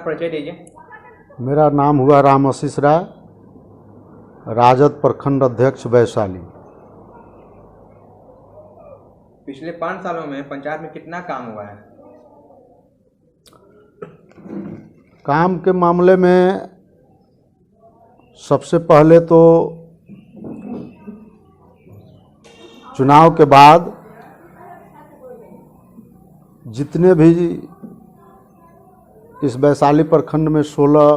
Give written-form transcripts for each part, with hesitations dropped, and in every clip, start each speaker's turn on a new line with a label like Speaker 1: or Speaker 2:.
Speaker 1: परिचय दीजिए।
Speaker 2: मेरा नाम हुआ राम आशीष राय, राजद प्रखंड अध्यक्ष वैशाली।
Speaker 1: पिछले 5 सालों में पंचायत में कितना काम हुआ है?
Speaker 2: काम के मामले में सबसे पहले तो चुनाव के बाद जितने भी इस वैशाली प्रखंड में 16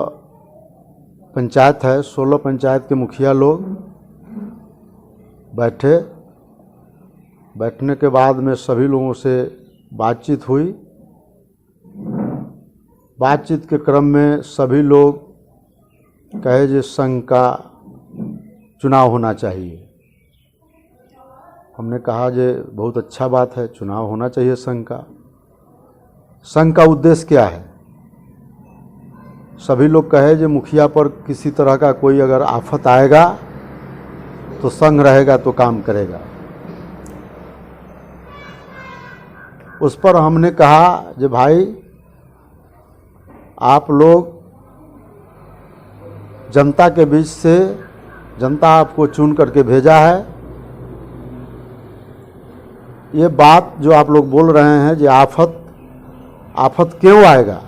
Speaker 2: पंचायत है, 16 पंचायत के मुखिया लोग बैठने के बाद में सभी लोगों से बातचीत हुई। बातचीत के क्रम में सभी लोग कहे जो संघ का चुनाव होना चाहिए। हमने कहा जे बहुत अच्छा बात है, चुनाव होना चाहिए संघ का। संघ का उद्देश्य क्या है? सभी लोग कहे जो मुखिया पर किसी तरह का कोई अगर आफत आएगा तो संघ रहेगा तो काम करेगा। उस पर हमने कहा जो भाई आप लोग जनता के बीच से, जनता आपको चुन करके भेजा है, ये बात जो आप लोग बोल रहे हैं जो आफत क्यों आएगा?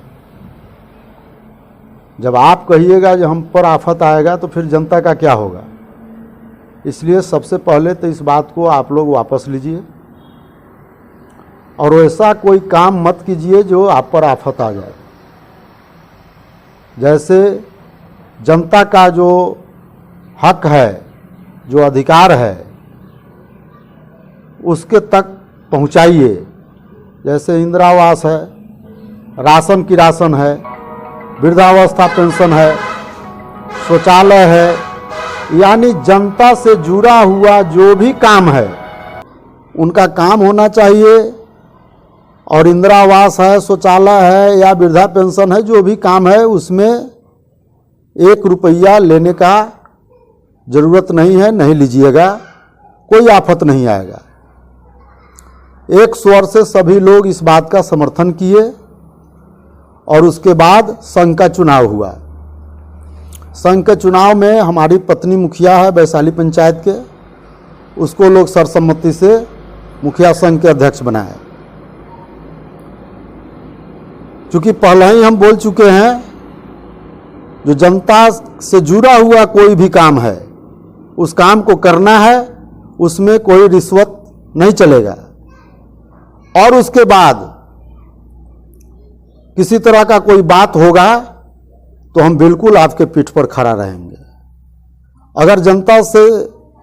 Speaker 2: जब आप कहिएगा जो हम पर आफत आएगा तो फिर जनता का क्या होगा? इसलिए सबसे पहले तो इस बात को आप लोग वापस लीजिए और ऐसा कोई काम मत कीजिए जो आप पर आफत आ जाए। जैसे जनता का जो हक है, जो अधिकार है, उसके तक पहुंचाइए। जैसे इंदिरा आवास है, राशन की राशन है, वृद्धावस्था पेंशन है, शौचालय है, यानी जनता से जुड़ा हुआ जो भी काम है उनका काम होना चाहिए। और इंदिरा आवास है, शौचालय है या वृद्धा पेंशन है, जो भी काम है उसमें 1 रुपया लेने का ज़रूरत नहीं है, नहीं लीजिएगा, कोई आफत नहीं आएगा। एक स्वर से सभी लोग इस बात का समर्थन किए और उसके बाद संघ का चुनाव हुआ। संघ के चुनाव में हमारी पत्नी मुखिया है वैशाली पंचायत के, उसको लोग सर्वसम्मति से मुखिया संघ के अध्यक्ष बनाए। चूँकि पहले ही हम बोल चुके हैं जो जनता से जुड़ा हुआ कोई भी काम है उस काम को करना है, उसमें कोई रिश्वत नहीं चलेगा। और उसके बाद किसी तरह का कोई बात होगा तो हम बिल्कुल आपके पीठ पर खड़ा रहेंगे। अगर जनता से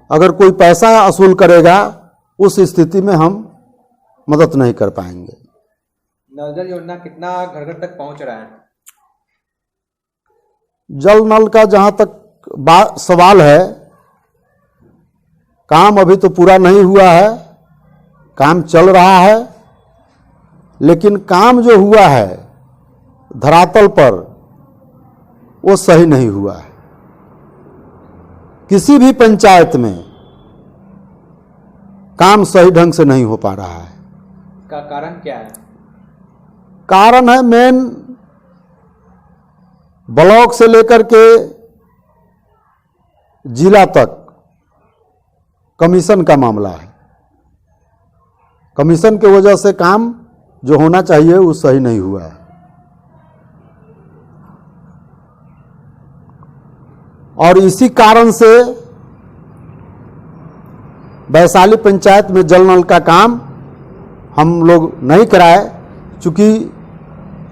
Speaker 2: अगर कोई पैसा वसूल करेगा उस स्थिति में हम मदद नहीं कर पाएंगे।
Speaker 1: नल जल योजना कितना घर घर तक पहुंच रहा है?
Speaker 2: जल नल का जहाँ तक सवाल है, काम अभी तो पूरा नहीं हुआ है, काम चल रहा है, लेकिन काम जो हुआ है धरातल पर वो सही नहीं हुआ है। किसी भी पंचायत में काम सही ढंग से नहीं हो पा रहा है।
Speaker 1: का कारण क्या है?
Speaker 2: कारण है मेन ब्लॉक से लेकर के जिला तक कमीशन का मामला है। कमीशन के वजह से काम जो होना चाहिए वो सही नहीं हुआ है। और इसी कारण से वैशाली पंचायत में जल नल का काम हम लोग नहीं कराए। चूँकि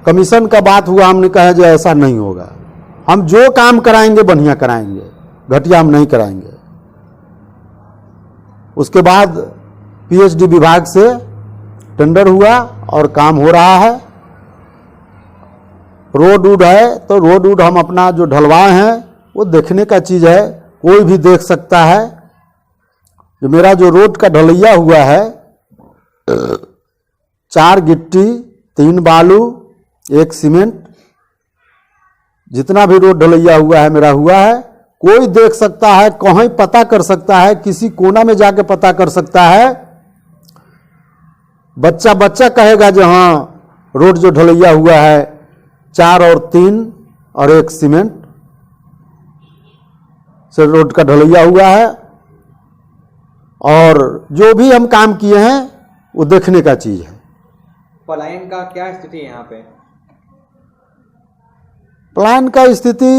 Speaker 2: कमीशन का बात हुआ, हमने कहा जो ऐसा नहीं होगा, हम जो काम कराएंगे बढ़िया कराएंगे, घटिया हम नहीं कराएंगे। उसके बाद पीएचडी विभाग से टेंडर हुआ और काम हो रहा है। रोड वूड है तो रोड वूड हम अपना जो ढलवाए हैं वो देखने का चीज़ है, कोई भी देख सकता है। जो मेरा जो रोड का ढलैया हुआ है, 4 गिट्टी 3 बालू 1 सीमेंट, जितना भी रोड ढलैया हुआ है मेरा हुआ है, कोई देख सकता है, कहीं पता कर सकता है, किसी कोना में जाके पता कर सकता है। बच्चा कहेगा जो हाँ रोड जो ढलैया हुआ है 4 और 3 और 1 सीमेंट से रोड का ढलैया हुआ है। और जो भी हम काम किए हैं वो देखने का चीज है।
Speaker 1: पलायन का क्या स्थिति है यहाँ पे?
Speaker 2: पलायन का स्थिति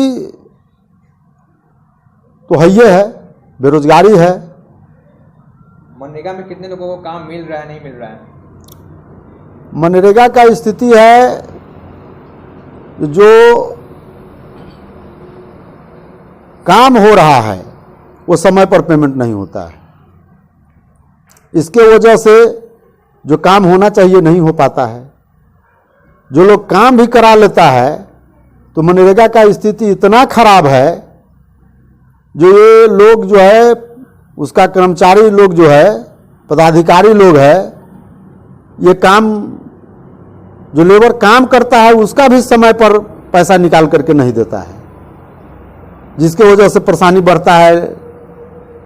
Speaker 2: तो है, बेरोजगारी है।
Speaker 1: मनरेगा में कितने लोगों को काम मिल रहा है, नहीं मिल रहा है?
Speaker 2: मनरेगा का स्थिति है जो काम हो रहा है वो समय पर पेमेंट नहीं होता है। इसके वजह से जो काम होना चाहिए नहीं हो पाता है। जो लोग काम भी करा लेता है तो मनरेगा का स्थिति इतना खराब है, जो ये लोग जो है उसका कर्मचारी लोग जो है, पदाधिकारी लोग है, ये काम जो लेबर काम करता है उसका भी समय पर पैसा निकाल करके नहीं देता है, जिसके वजह से परेशानी बढ़ता है,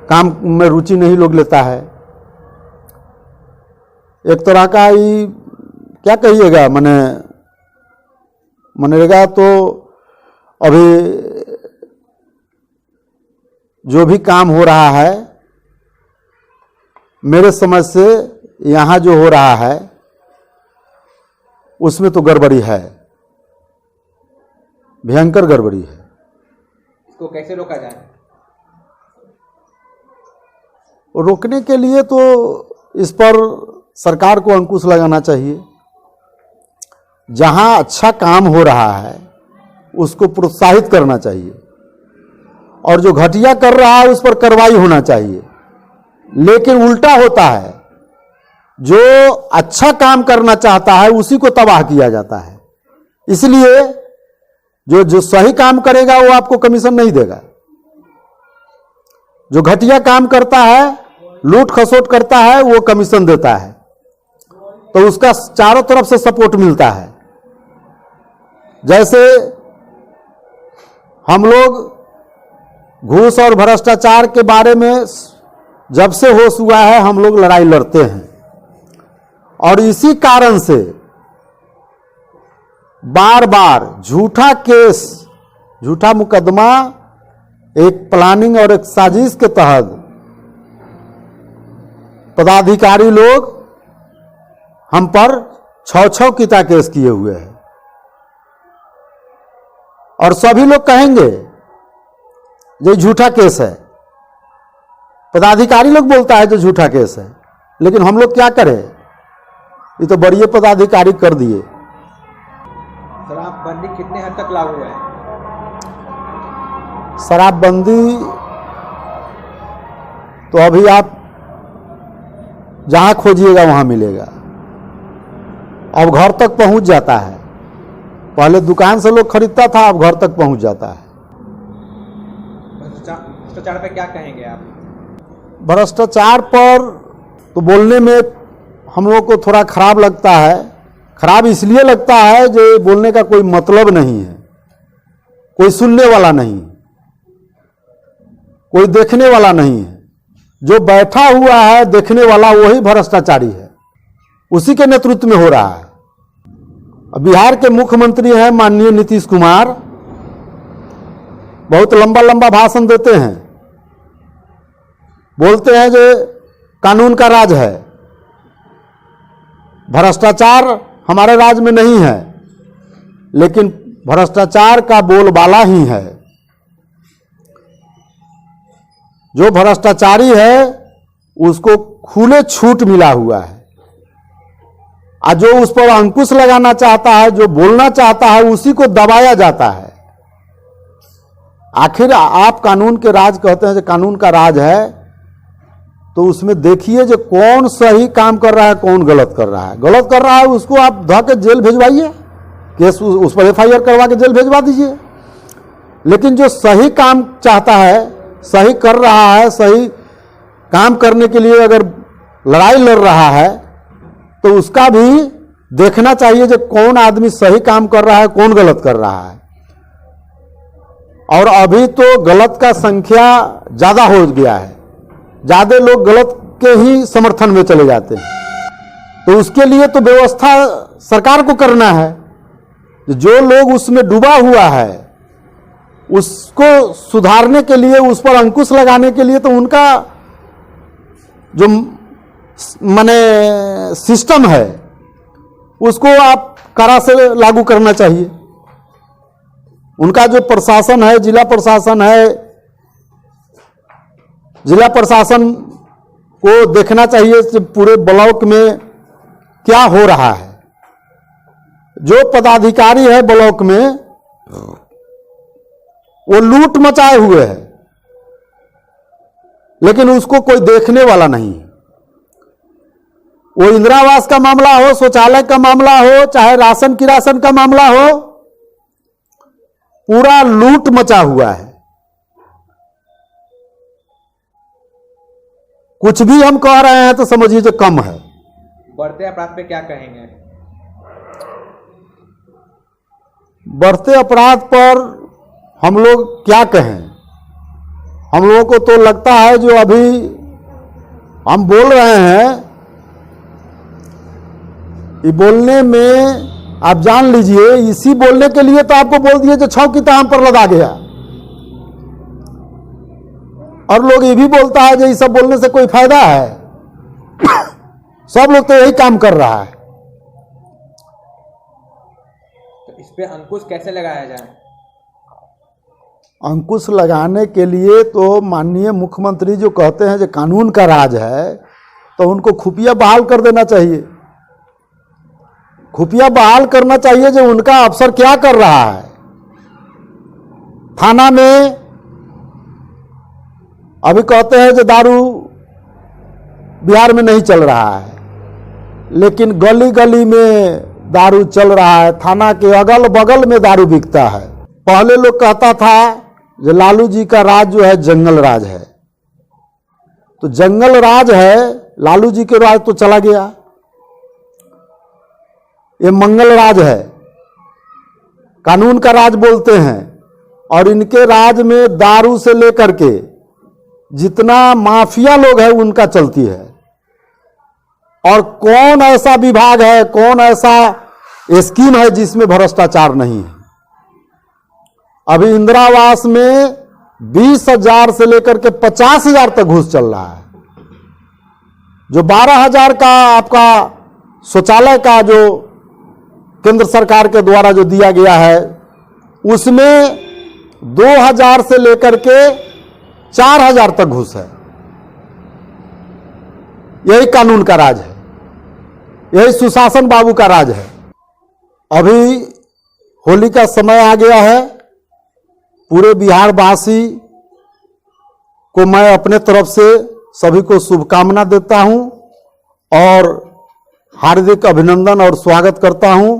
Speaker 2: काम में रुचि नहीं लोग लेता है। एक तरह का ही क्या कहिएगा, माने मनरेगा तो अभी जो भी काम हो रहा है मेरे समझ से यहाँ जो हो रहा है उसमें तो गड़बड़ी है, भयंकर गड़बड़ी है।
Speaker 1: इसको कैसे रोका जाए?
Speaker 2: रोकने के लिए तो इस पर सरकार को अंकुश लगाना चाहिए। जहां अच्छा काम हो रहा है उसको प्रोत्साहित करना चाहिए, और जो घटिया कर रहा है उस पर कार्रवाई होना चाहिए। लेकिन उल्टा होता है, जो अच्छा काम करना चाहता है उसी को तबाह किया जाता है। इसलिए जो सही काम करेगा वो आपको कमीशन नहीं देगा। जो घटिया काम करता है, लूट खसोट करता है, वो कमीशन देता है, तो उसका चारों तरफ से सपोर्ट मिलता है। जैसे हम लोग घूस और भ्रष्टाचार के बारे में जब से होश हुआ है हम लोग लड़ाई लड़ते हैं, और इसी कारण से बार बार झूठा केस, झूठा मुकदमा एक प्लानिंग और एक साजिश के तहत पदाधिकारी लोग हम पर 6-6 किता केस किए हुए हैं। और सभी लोग कहेंगे ये झूठा केस है, पदाधिकारी लोग बोलता है जो झूठा केस है, लेकिन हम लोग क्या करें, ये तो बड़े पदाधिकारी कर दिए।
Speaker 1: शराबबंदी कितने हद तक लागू है?
Speaker 2: शराबबंदी तो अभी आप जहां खोजिएगा वहां मिलेगा, अब घर तक पहुंच जाता है। पहले दुकान से लोग खरीदता था, अब घर तक पहुंच जाता है।
Speaker 1: भ्रष्टाचार पे क्या कहेंगे आप?
Speaker 2: भ्रष्टाचार पर तो बोलने में हम लोग को थोड़ा खराब लगता है। खराब इसलिए लगता है जो बोलने का कोई मतलब नहीं है, कोई सुनने वाला नहीं, कोई देखने वाला नहीं है। जो बैठा हुआ है देखने वाला वही भ्रष्टाचारी है, उसी के नेतृत्व में हो रहा है। बिहार के मुख्यमंत्री हैं माननीय नीतीश कुमार, बहुत लंबा लंबा भाषण देते हैं, बोलते हैं जो कानून का राज है, भ्रष्टाचार हमारे राज्य में नहीं है, लेकिन भ्रष्टाचार का बोलबाला ही है। जो भ्रष्टाचारी है उसको खुले छूट मिला हुआ है, और जो उस पर अंकुश लगाना चाहता है, जो बोलना चाहता है, उसी को दबाया जाता है। आखिर आप कानून के राज कहते हैं, जो कानून का राज है, तो उसमें देखिए जो कौन सही काम कर रहा है, कौन गलत कर रहा है। गलत कर रहा है उसको आप धो के जेल भिजवाइए, केस उस पर FIR करवा के जेल भिजवा दीजिए। लेकिन जो सही काम चाहता है, सही कर रहा है, सही काम करने के लिए अगर लड़ाई लड़ रहा है, तो उसका भी देखना चाहिए जो कौन आदमी सही काम कर रहा है, कौन गलत कर रहा है। और अभी तो गलत का संख्या ज्यादा हो गया है, ज्यादा लोग गलत के ही समर्थन में चले जाते हैं। तो उसके लिए तो व्यवस्था सरकार को करना है। जो लोग उसमें डूबा हुआ है उसको सुधारने के लिए, उस पर अंकुश लगाने के लिए तो उनका जो माने सिस्टम है उसको आप कड़ा से लागू करना चाहिए। उनका जो प्रशासन है, जिला प्रशासन है, जिला प्रशासन को देखना चाहिए कि पूरे ब्लॉक में क्या हो रहा है। जो पदाधिकारी है ब्लॉक में वो लूट मचाए हुए है, लेकिन उसको कोई देखने वाला नहीं है। वो इंदिरा आवास का मामला हो, शौचालय का मामला हो, चाहे राशन की राशन का मामला हो, पूरा लूट मचा हुआ है। कुछ भी हम कह रहे हैं तो समझिए जो कम है।
Speaker 1: बढ़ते अपराध पे क्या कहेंगे?
Speaker 2: बढ़ते अपराध पर हम लोग क्या कहें? हम लोगों को तो लगता है जो अभी हम बोल रहे हैं, ये बोलने में आप जान लीजिए, इसी बोलने के लिए तो आपको बोल दिए जो छौ की ताम पर लदा गया। और लोग ये भी बोलता है जो ये सब बोलने से कोई फायदा है। सब लोग तो यही काम कर रहा है।
Speaker 1: तो इस पे अंकुश कैसे लगाया जाए?
Speaker 2: अंकुश लगाने के लिए तो माननीय मुख्यमंत्री जो कहते हैं जो कानून का राज है, तो उनको खुफिया बहाल कर देना चाहिए। खुफिया बहाल करना चाहिए जो उनका अफसर क्या कर रहा है। थाना में अभी कहते हैं जो दारू बिहार में नहीं चल रहा है, लेकिन गली गली में दारू चल रहा है। थाना के अगल बगल में दारू बिकता है। पहले लोग कहता था जो लालू जी का राज जो है जंगल राज है, तो जंगल राज है, लालू जी के राज तो चला गया। ये मंगल राज है, कानून का राज बोलते हैं। और इनके राज में दारू से लेकर के जितना माफिया लोग है उनका चलती है। और कौन ऐसा विभाग है, कौन ऐसा स्कीम है जिसमें भ्रष्टाचार नहीं है? अभी इंदिरा आवास में 20,000 से लेकर के 50,000 तक घूस चल रहा है। जो 12,000 का आपका शौचालय का जो केंद्र सरकार के द्वारा जो दिया गया है, उसमें 2,000 से लेकर के 4,000 तक घूस है। यही कानून का राज है, यही सुशासन बाबू का राज है। अभी होली का समय आ गया है। पूरे बिहार वासी को मैं अपने तरफ से सभी को शुभकामना देता हूं और हार्दिक अभिनंदन और स्वागत करता हूं।